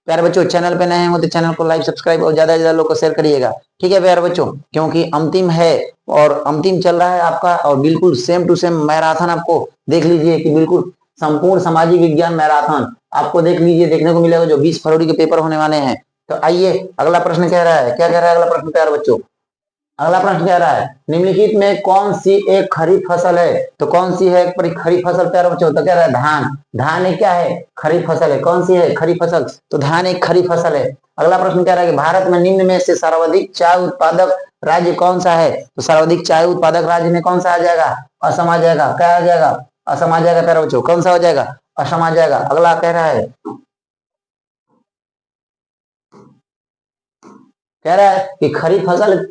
प्यारे बच्चों चैनल पे नए हो तो चैनल को लाइक सब्सक्राइब और ज्यादा से ज्यादा लोग को शेयर करिएगा। ठीक है प्यारे बच्चों, क्योंकि अंतिम है और अंतिम चल रहा है आपका, और बिल्कुल सेम टू सेम मैराथन आपको देख लीजिए कि बिल्कुल संपूर्ण सामाजिक विज्ञान मैराथन आपको देख लीजिए, देखने को मिलेगा जो 20 फरवरी के पेपर होने वाले हैं। तो आइए अगला प्रश्न कह रहा है, क्या कह रहा है अगला प्रश्न प्यारे बच्चों? अगला प्रश्न कह रहा है निम्नलिखित में कौन सी एक खरीफ फसल है। तो कौन सी है एक खरीफ फसल प्यारे बच्चों? तो कह रहा है धान। धान एक क्या है? खरीफ फसल है। कौन सी है? खरीफ फसल। तो धान एक खरीफ फसल है। अगला प्रश्न कह रहा है कि भारत में निम्न में से सर्वाधिक चाय उत्पादक राज्य कौन सा है। तो सर्वाधिक चाय उत्पादक राज्य में कौन सा आ जाएगा? असम आ जाएगा। क्या आ जाएगा? असम आ जाएगा प्यारे बच्चों। कौन सा हो जाएगा? असम आ जाएगा। अगला कह रहा है, कह रहा है कि खरीफ फसल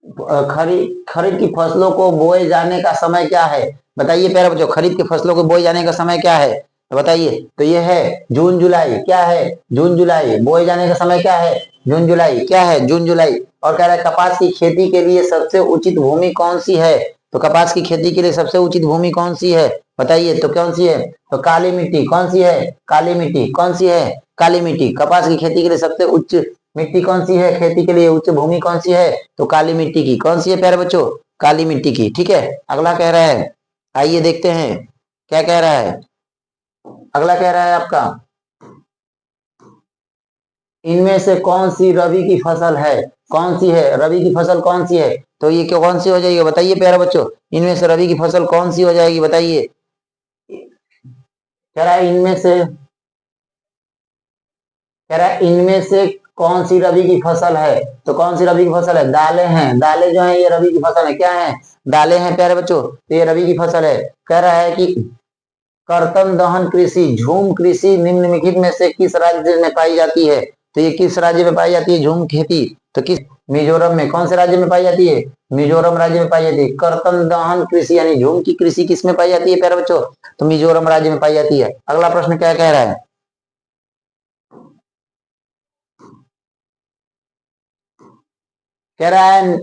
खरीफ की फसलों को बोए जाने का समय क्या है बताइए प्यारे बच्चों। खरीफ की फसलों को बोए जाने का समय क्या है तो बताइए। तो ये है जून जुलाई। क्या है? जून जुलाई। बोए जाने का समय क्या है? जून जुलाई। क्या है? जून जुलाई। और कह रहा है कपास की खेती के लिए सबसे उचित भूमि कौन सी है। तो कपास की खेती के लिए सबसे उचित भूमि कौन सी है बताइए। तो कौन सी है? तो काली मिट्टी। कौन सी है? काली मिट्टी। कौन सी है? काली मिट्टी। कपास की खेती के लिए सबसे उच्च मिट्टी कौन सी है? खेती के लिए उच्च भूमि कौन सी है? तो काली मिट्टी की। कौन सी है प्यारे बच्चों? काली मिट्टी की। ठीक है, अगला कह रहा है आइए देखते हैं क्या कह रहा है। अगला कह रहा है आपका, इनमें से कौन सी रबी की फसल है? कौन सी है रबी की फसल, कौन सी है? तो ये क्यों कौन सी हो जाएगी बताइए प्यारे बच्चों, इनमें से रबी की फसल कौन सी हो जाएगी बताइए। कह रहा है इनमें से, कह रहा है इनमें से कौन सी रबी की फसल है? तो कौन सी रबी की फसल है? दालें हैं, दालें जो है ये रबी की फसल है। क्या है? दालें हैं प्यारे बच्चों, तो ये रबी की फसल है। कह रहा है कि कर्तन दहन कृषि, झूम कृषि निम्नलिखित में से किस राज्य में पाई जाती है? तो ये किस राज्य में पाई जाती है झूम खेती? तो किस, मिजोरम में। कौन से राज्य में पाई जाती है? मिजोरम राज्य में पाई जाती है। कर्तन दहन कृषि यानी झूम की कृषि किस में पाई जाती है प्यारे बच्चों? तो मिजोरम राज्य में पाई जाती है। अगला प्रश्न क्या कह रहा है? कह रहा है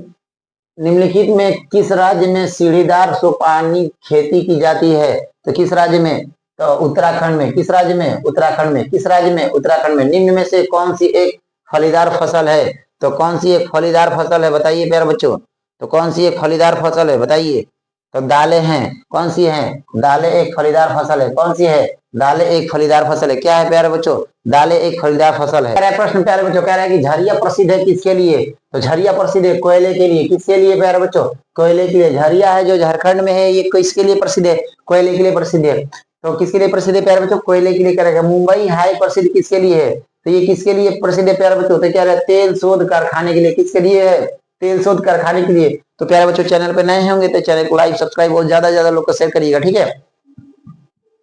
निम्नलिखित में किस राज्य में सीढ़ीदार सोपानी खेती की जाती है? तो किस राज्य में? तो उत्तराखंड में। किस राज्य में? उत्तराखंड में। किस राज्य में? उत्तराखंड में। निम्न में से कौन सी एक फलीदार फसल है? तो कौन सी एक फलीदार फसल है बताइए प्यारे बच्चों। तो कौन सी एक फलीदार फसल है बताइए। तो दालें हैं। कौन सी हैं? दालें एक फलीदार फसल है। कौन सी है? दालें एक फलीदार फसल है। क्या है प्यारे बच्चों? दालें एक फलीदार फसल है। कह रहा है प्रश्न प्यारे बच्चों, कह रहा है कि झरिया प्रसिद्ध है किसके लिए? तो झरिया प्रसिद्ध है कोयले के लिए। किसके लिए प्यारे बच्चों? कोयले के लिए। झरिया है जो झारखंड में है, ये किसके लिए प्रसिद्ध है? कोयले के लिए प्रसिद्ध है। तो किसके लिए प्रसिद्ध है प्यारे बच्चों? कोयले के लिए करेगा। मुंबई हाई प्रसिद्ध किसके लिए है? तो ये किसके लिए प्रसिद्ध है प्यारे बच्चों? तो क्या है? तेल शोध कारखाने के लिए। किसके लिए है? तेल शोध कारखाने के लिए। तो प्यारे बच्चों चैनल पे नए होंगे तो चैनल को लाइक सब्सक्राइब और ज्यादा ज्यादा लोग को शेयर करिएगा, ठीक है।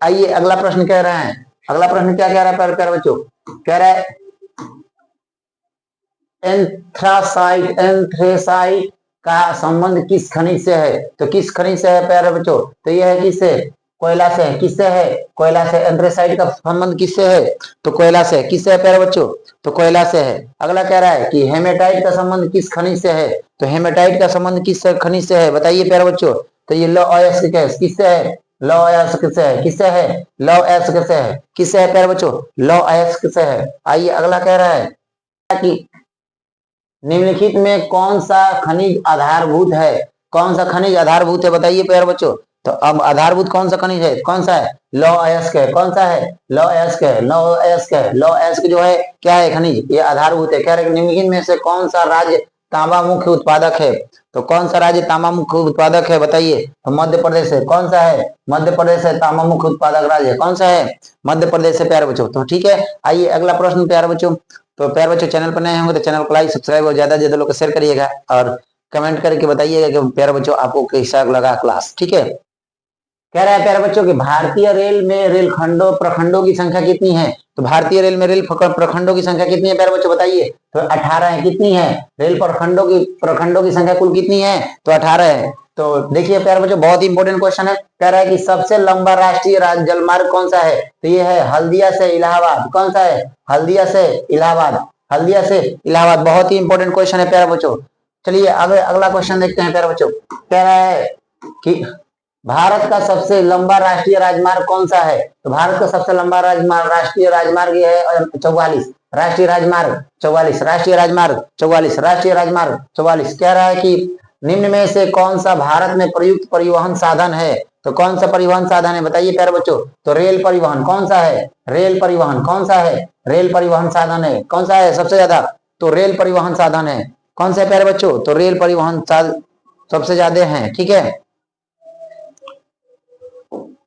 आइए अगला प्रश्न कह रहा है, अगला प्रश्न क्या कह रहा है प्यारे प्यारे बच्चों? कह रहा है एंथ्रासाइट, एंथ्रेसाइट का संबंध किस खनिज से है? तो किस खनिज से है प्यारे बच्चों? तो यह है किससे? कोयला से। किससे है? कोयला से। एंथ्रेसाइट का संबंध किससे है? तो कोयला से। किससे है प्यारे बच्चों? तो कोयला से है। अगला कह रहा है कि हेमेटाइट का संबंध किस खनिज से है? तो हेमेटाइट का संबंध किस खनिज से है बताइए प्यारे बच्चों। तो ये लौ अयस्क किससे है? लौ अयस्क से है। किससे है? लौ अयस्क से है। किससे है प्यारे बच्चों? लौ अयस्क से है। आइए अगला कह रहा है कि निम्नलिखित में कौन सा खनिज आधारभूत है? कौन सा खनिज आधारभूत है बताइए प्यारे बच्चों। तो अब आधारभूत कौन सा खनिज है? कौन सा है? लौह अयस्क है। कौन सा है? लौह अयस्क है। लौह अयस्क है। लौह अयस्क जो है क्या है खनिज? ये आधारभूत है। कह रहे निम्नलिखित में से कौन सा राज्य तांबा मुख्य उत्पादक है? तो कौन सा राज्य तांबा मुख्य उत्पादक है बताइए। तो मध्य प्रदेश है। कौन सा है? मध्य प्रदेश है तांबा मुख्य उत्पादक राज्य। कौन सा है? मध्य प्रदेश है प्यारे बच्चों। तो ठीक है, आइए अगला प्रश्न प्यारे बच्चों। तो प्यारे बच्चों चैनल पर नए होंगे तो चैनल को लाइक सब्सक्राइब और ज्यादा से ज्यादा लोग को शेयर करिएगा और कमेंट करके बताइएगा कि प्यारे बच्चों आपको कैसा लगा क्लास, ठीक है। कह रहा है प्यारे बच्चों कि भारतीय रेल में रेल खंडों प्रखंडों की संख्या कितनी है? तो भारतीय रेल में रेल प्रखंडों की संख्या कितनी है प्यारे बच्चों बताइए। तो 18 है। कितनी है? रेल प्रखंडों की संख्या कुल कितनी है? तो 18 है। तो देखिए प्यारे बच्चों बहुत ही इंपॉर्टेंट क्वेश्चन है। कह रहा है कि सबसे लंबा राष्ट्रीय जलमार्ग कौन सा है? तो ये है हल्दिया से इलाहाबाद। कौन सा है? हल्दिया से इलाहाबाद। हल्दिया से इलाहाबाद। बहुत ही इंपॉर्टेंट क्वेश्चन है प्यारे बच्चों। चलिए आगे अगला क्वेश्चन देखते हैं प्यारे बच्चों। कह रहा है कि भारत का सबसे लंबा राष्ट्रीय राजमार्ग कौन सा है? तो भारत का सबसे लंबा राष्ट्रीय राजमार्ग ये है 44। राष्ट्रीय राजमार्ग 44। राष्ट्रीय राजमार्ग 44। राष्ट्रीय राजमार्ग 44। कह रहा है कि निम्न में से कौन सा भारत में प्रयुक्त परिवहन साधन है? तो कौन सा परिवहन साधन है बताइए प्यारे बच्चों। तो रेल परिवहन। कौन सा है? रेल परिवहन। कौन सा है? रेल परिवहन साधन है। कौन सा है सबसे ज्यादा? तो रेल परिवहन साधन है। कौन सा है प्यारे बच्चों? तो रेल परिवहन सबसे ज्यादा है, ठीक है।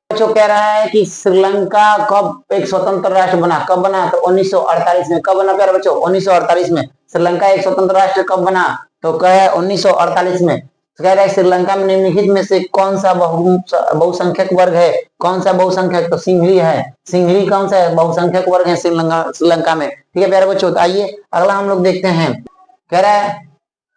बच्चों कह रहा है कि श्रीलंका कब एक स्वतंत्र राष्ट्र बना? कब बना? तो 1948 में। कब बना प्यारे बच्चों? 1948 में। श्रीलंका एक स्वतंत्र राष्ट्र कब बना? तो कह है 1948 में। तो कह रहा है श्रीलंका में निम्नलिखित में से कौन सा बहुसंख्यक वर्ग है? कौन सा बहुसंख्यक? तो सिंहली है। सिंहली कौन सा है? बहुसंख्यक वर्ग है श्रीलंका में, ठीक है प्यारे बच्चों। तो आइए अगला हम लोग देखते हैं। कह रहा है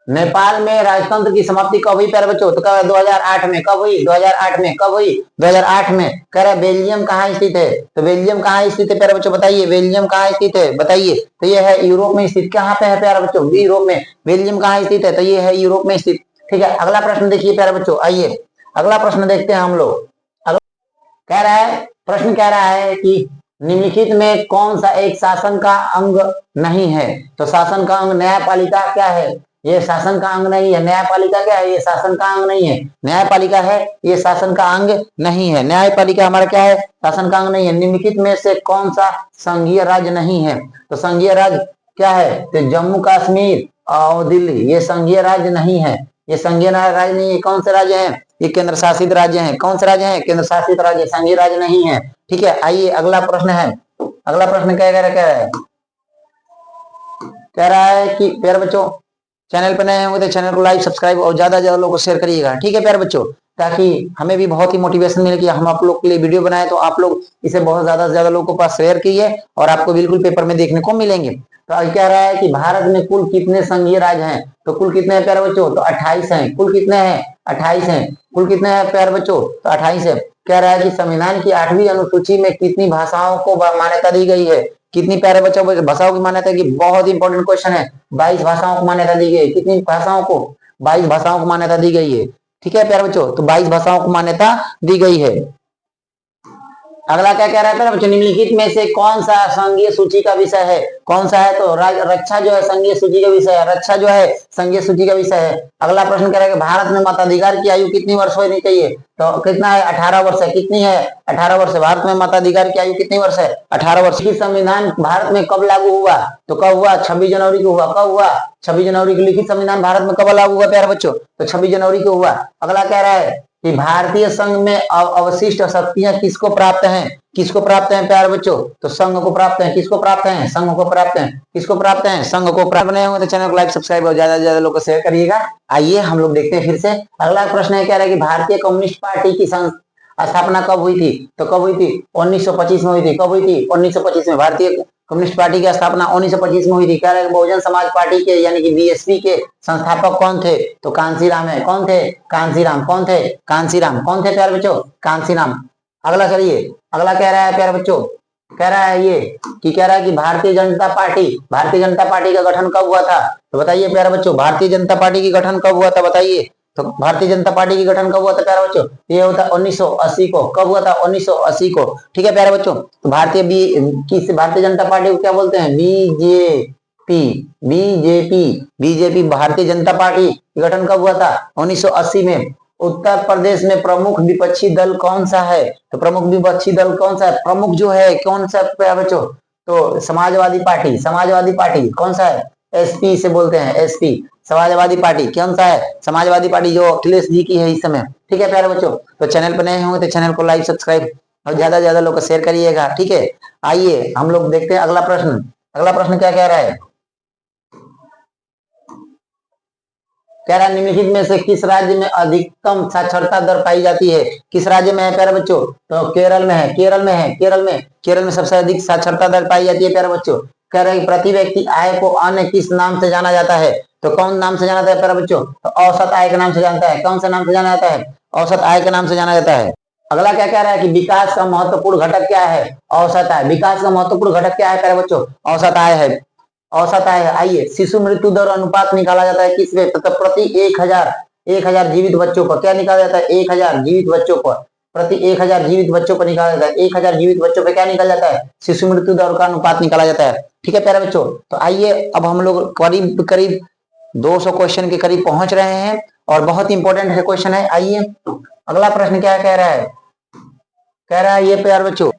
नेपाल में राजतंत्र की समाप्ति कब हुई प्यारे बच्चों? तो कह रहा है 2008 में। कब हुई? 2008 में। कब हुई? 2008 में। कह रहा है बेल्जियम कहाँ स्थित है? तो बेल्जियम कहाँ स्थित है प्यारे बच्चों बताइए। बेल्जियम कहाँ स्थित है बताइए। तो ये है यूरोप में स्थित। कहाँ पे है प्यारे बच्चों? यूरोप में। बेल्जियम कहाँ स्थित है? तो ये है यूरोप में स्थित, ठीक है। अगला प्रश्न देखिए प्यारे बच्चों, आइए अगला प्रश्न देखते हैं हम लोग। कह रहा है प्रश्न कह रहा है कि निम्नलिखित में कौन सा एक शासन का अंग नहीं है? तो शासन का अंग न्यायपालिका क्या है? ये शासन का अंग नहीं है। न्यायपालिका क्या है? ये शासन का अंग नहीं है। न्यायपालिका है, ये शासन का अंग नहीं है। न्यायपालिका हमारा क्या है? शासन का अंग नहीं है। निम्नलिखित में से कौन सा संघीय राज्य नहीं है? तो संघीय राज्य क्या है? तो जम्मू कश्मीर और दिल्ली, ये संघीय राज्य नहीं है। ये संघीय राज्य नहीं है। कौन से राज्य हैं? ये केंद्र शासित राज्य हैं। कौन से राज्य हैं? केंद्र शासित राज्य, संघीय राज्य नहीं है। ठीक है, आइए अगला प्रश्न है। अगला प्रश्न क्या कह रहा है? कह रहा है कि प्यारे बच्चों, चैनल पर नए होंगे तो चैनल को लाइक सब्सक्राइब और ज्यादा से ज्यादा लोगों को शेयर करिएगा। ठीक है प्यारे बच्चों, ताकि हमें भी बहुत ही मोटिवेशन मिले कि हम आप लोग के लिए वीडियो बनाए, तो आप लोग इसे बहुत ज्यादा से ज्यादा लोगों के पास शेयर कीजिए और आपको बिल्कुल पेपर में देखने को मिलेंगे। तो अब कह रहा है कि भारत में कुल कितने संघीय राज्य हैं? तो कुल कितने हैं प्यारे बच्चों? तो 28 हैं। कुल कितने हैं? 28 हैं। कुल कितने हैं प्यारे बच्चों? तो 28 है। कह रहा है कि संविधान की 8वीं अनुसूची में कितनी भाषाओं को मान्यता दी गई है? कितनी प्यारे बच्चों भाषाओं की मान्यता की? बहुत इंपॉर्टेंट क्वेश्चन है। 22 भाषाओं को मान्यता दी गई। कितनी भाषाओं को? 22 भाषाओं को मान्यता दी गई है। ठीक है प्यारे बच्चों, तो 22 भाषाओं को मान्यता दी गई है। अगला क्या कह रहा है? निम्नलिखित में से कौन सा संघीय सूची का विषय है? कौन सा है? तो रक्षा जो है संघीय सूची का विषय है। रक्षा जो है संघीय सूची का विषय है। अगला प्रश्न कह रहा है कि भारत में मताधिकार की आयु कितनी वर्ष होनी चाहिए? तो कितना है? 18 वर्ष है। कितनी है? 18 वर्ष है। भारत में मताधिकार की आयु कितनी वर्ष है? 18 वर्ष। की संविधान भारत में कब लागू हुआ? तो कब हुआ? 26 जनवरी को हुआ। कब हुआ? 26 जनवरी को। लिखित संविधान भारत में कब लागू हुआ प्यारे बच्चों? तो 26 जनवरी को हुआ। अगला कह रहा है कि भारतीय संघ में अवशिष्ट शक्तियां किसको प्राप्त हैं? किसको प्राप्त हैं प्यारे बच्चों? तो संघ को प्राप्त है। किसको प्राप्त है? संघ को प्राप्त है। किसको प्राप्त है? संघ को प्राप्त। बने होंगे तो चैनल को लाइक सब्सक्राइब और ज्यादा से ज्यादा लोग को शेयर करिएगा। आइए हम लोग देखते हैं फिर से। अगला प्रश्न है, कह रहा है कि भारतीय कम्युनिस्ट पार्टी की स्थापना कब हुई थी? तो कब हुई थी? 1925 में हुई थी। कब हुई थी? 1925 में। भारतीय कम्युनिस्ट पार्टी की स्थापना 1925 में हुई थी। कह रहे हैं बहुजन समाज पार्टी के यानी कि बीएसपी के संस्थापक कौन थे? तो कांसीराम है। कौन थे? कांसीराम। कौन थे? कांसीराम। कौन थे प्यारे बच्चों? कांसीराम। अगला चलिए, अगला कह रहा है प्यारे बच्चों, कह रहा है ये कि कह रहा है कि भारतीय जनता पार्टी का गठन कब हुआ था? तो बताइए प्यारे बच्चों, भारतीय जनता पार्टी की गठन कब हुआ था? बताइए। तो भारतीय जनता पार्टी की गठन कब हुआ था प्यारे बच्चों? ये होता 1980 को। कब हुआ था? 1980 को। ठीक है प्यारे बच्चों, तो भारतीय जनता पार्टी को क्या बोलते हैं? बीजेपी भारतीय जनता पार्टी गठन कब हुआ था? 1980 में। उत्तर प्रदेश में प्रमुख विपक्षी दल कौन सा है? तो प्रमुख विपक्षी दल कौन सा है? प्रमुख जो है कौन सा प्यारे बच्चों? तो समाजवादी पार्टी। कौन सा है? एसपी से बोलते हैं, एसपी समाजवादी पार्टी। कौन सा है? समाजवादी पार्टी, जो अखिलेश जी की है इस समय। ठीक है प्यारे बच्चों, तो चैनल पर नए होंगे तो चैनल को लाइक सब्सक्राइब और ज्यादा से ज्यादा लोग को शेयर करिएगा। ठीक है, आइए हम लोग देखते हैं अगला प्रश्न। अगला प्रश्न क्या कह रहा है? कह रहा है निम्नलिखित में से किस राज्य में अधिकतम साक्षरता दर पाई जाती है? किस राज्य में है प्यारे बच्चों? तो केरल में है। केरल में सबसे अधिक साक्षरता दर पाई जाती है प्यारे बच्चों। कह रहे हैं प्रति व्यक्ति आय को अन्य किस नाम से जाना जाता है? तो कौन नाम से जाना जाता है प्यारे बच्चों? तो औसत आय के नाम से जानता है। कौन सा नाम से जाना जाता है? औसत आय के नाम से जाना जाता है। अगला क्या कह रहा है कि विकास का महत्वपूर्ण घटक क्या है? औसत आय। विकास का महत्वपूर्ण घटक क्या है प्यारे बच्चों? औसत आय है। औसत आय है। आइए, शिशु मृत्यु दर अनुपात निकाला जाता है किस पे? तो प्रति 1000 जीवित बच्चों पर। क्या निकाला जाता है? 1000 जीवित बच्चों पर। प्रति 1000 जीवित बच्चों पर निकाला जाता है। 1000 जीवित बच्चों पे क्या निकल जाता है? शिशु मृत्यु दर का अनुपात निकाला जाता है। ठीक है प्यारे बच्चों, तो आइए अब हम लोग करीब करीब 200 क्वेश्चन के करीब पहुंच रहे हैं और बहुत इंपॉर्टेंट है क्वेश्चन है। आइए अगला प्रश्न क्या कह रहा है? कह रहा है ये प्यारे बच्चों,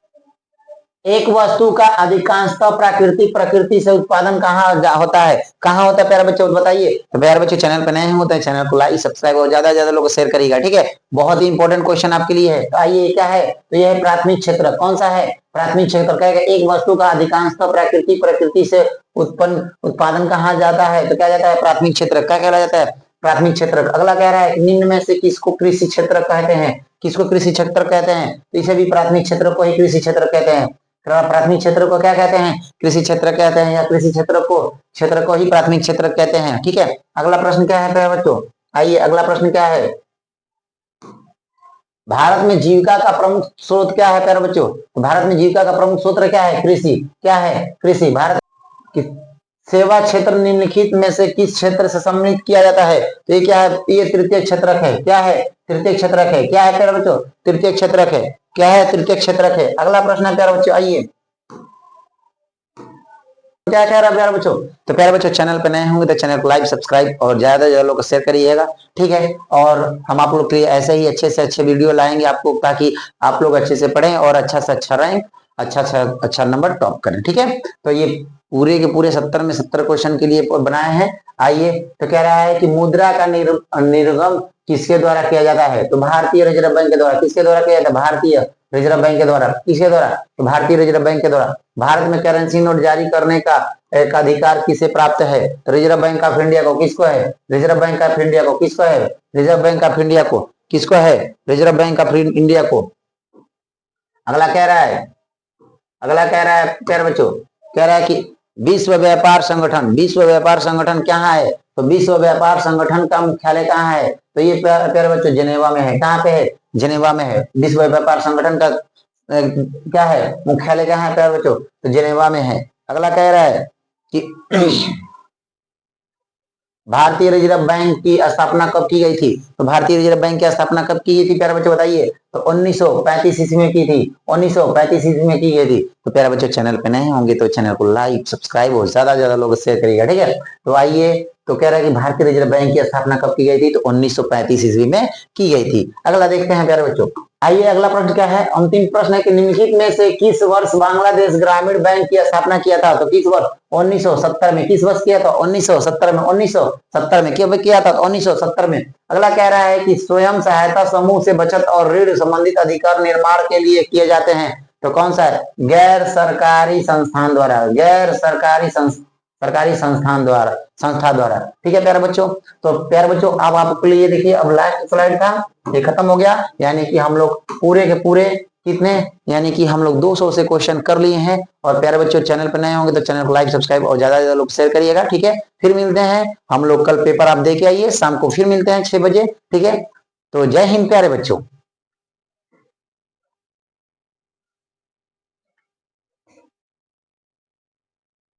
एक वस्तु का अधिकांशतः प्रकृति से उत्पादन कहाँ होता है? कहाँ होता है प्यारे बच्चों? बताइए। तो प्यारे बच्चों, चैनल पर नए होते हैं चैनल को लाइक सब्सक्राइब और ज्यादा से ज्यादा लोग शेयर करिएगा। ठीक है, बहुत ही इंपॉर्टेंट क्वेश्चन आपके लिए है। तो आइए क्या है? तो यह है प्राथमिक क्षेत्र। कौन सा है? प्राथमिक क्षेत्र। कहेगा एक वस्तु का अधिकांशतः प्रकृति से उत्पादन कहाँ जाता है? तो क्या जाता है? प्राथमिक क्षेत्र। क्या कहला जाता है? प्राथमिक क्षेत्र। अगला कह रहा है निम्न में से किसको कृषि क्षेत्र कहते हैं? किसको कृषि क्षेत्र कहते हैं? तो इसे भी प्राथमिक क्षेत्र को ही कृषि क्षेत्र कहते हैं। प्राथमिक क्षेत्र को क्या कहते हैं? कृषि क्षेत्र कहते हैं, या कृषि क्षेत्र को ही प्राथमिक क्षेत्र कहते हैं। ठीक है, अगला प्रश्न क्या है बच्चों? आइए अगला प्रश्न क्या है? भारत में जीविका का प्रमुख स्रोत क्या है प्यारे बच्चों? भारत में जीविका का प्रमुख स्रोत क्या है? कृषि। क्या है? कृषि। भारत की सेवा क्षेत्र निम्नलिखित में से किस क्षेत्र से सम्मिलित किया जाता है? तो ये क्या है? ये तृतीय क्षेत्रक है। क्या है? तृतीय क्षेत्रक है। क्या है प्यारे बच्चों? तृतीय क्षेत्रक है। क्या है? तृतीय क्षेत्रक है। अगला प्रश्न है प्यारे बच्चों, आइए क्या कह रहा है प्यारे बच्चों? तो प्यारे बच्चों, चैनल पे नए होंगे तो चैनल को लाइक, सब्सक्राइब और ज्यादा से ज्यादा लोग शेयर करिएगा, ठीक है। और हम आप लोग के लिए ऐसे ही अच्छे से अच्छे वीडियो लाएंगे आपको, ताकि आप लोग अच्छे से पढ़ें और अच्छा से अच्छा रैंक, अच्छा से अच्छा नंबर टॉप करें, ठीक है। तो ये पूरे के पूरे 70 में 70 क्वेश्चन के लिए बनाए हैं। आइए, तो कह रहा है कि मुद्रा का निर्गम किसके द्वारा किया जाता है? तो भारतीय रिजर्व बैंक के द्वारा। किसके द्वारा किया जाता है? भारतीय रिजर्व बैंक के द्वारा। किसके द्वारा? तो भारतीय रिजर्व बैंक के द्वारा। भारत में करेंसी नोट जारी करने का एक अधिकार किसे प्राप्त है? तो रिजर्व बैंक ऑफ इंडिया को। किसको है? रिजर्व बैंक ऑफ इंडिया को। किसको है? रिजर्व बैंक ऑफ इंडिया को। किसको है? रिजर्व बैंक ऑफ इंडिया को। अगला कह रहा है, अगला कह रहा है प्यारे बच्चों, कह रहा है कि विश्व व्यापार संगठन, विश्व व्यापार संगठन कहाँ है? तो विश्व व्यापार संगठन का मुख्यालय कहाँ है? तो ये प्यारे बच्चों जिनेवा में है। कहाँ पे है? जिनेवा में है। विश्व व्यापार संगठन का क्या है? मुख्यालय कहाँ है प्यारे बच्चों? तो जिनेवा में है। अगला कह रहा है कि भारतीय रिजर्व बैंक की स्थापना कब की गई थी? तो भारतीय रिजर्व बैंक की स्थापना कब की गई थी प्यारे बच्चों, बताइए? तो 1935 ईस्वी में की थी। 1935 ईस्वी में की गई थी। तो प्यारे बच्चों, चैनल पे नए होंगे तो चैनल को लाइक, सब्सक्राइब और ज्यादा से ज्यादा लोग शेयर करिएगा, ठीक है। तो आइए, तो कह रहा है कि भारतीय रिजर्व बैंक की स्थापना कब की गई थी? तो 1935 ईस्वी में की गई थी। अगला देखते हैं प्यारे बच्चों। आइए, अगला प्रश्न क्या है? अंतिम प्रश्न है कि निम्नलिखित में से किस वर्ष बांग्लादेश ग्रामीण बैंक की स्थापना किया था? तो किस वर्ष? 1970 में। किस वर्ष किया था? 1970 में। 1970 में क्यों किया था? 1970 में। अगला कह रहा है कि स्वयं सहायता समूह से बचत और ऋण संबंधित अधिकार निर्माण के लिए किए जाते हैं। तो कौन सा है? गैर सरकारी संस्थान द्वारा। गैर सरकारी सरकारी संस्था द्वारा, ठीक है प्यारे बच्चों। तो प्यारे बच्चों, अब आपके लिए देखिए, अब लास्ट स्लाइड था, ये खत्म हो गया। यानी कि हम लोग पूरे के पूरे कितने, यानी कि हम लोग 200 से क्वेश्चन कर लिए हैं। और प्यारे बच्चों, चैनल पर नए होंगे तो चैनल को लाइक, सब्सक्राइब और ज्यादा से ज्यादा लोग शेयर करिएगा, ठीक है। फिर मिलते हैं हम लोग, कल पेपर आप दे के आइए, शाम को फिर मिलते हैं 6 बजे, ठीक है। तो जय हिंद प्यारे बच्चों।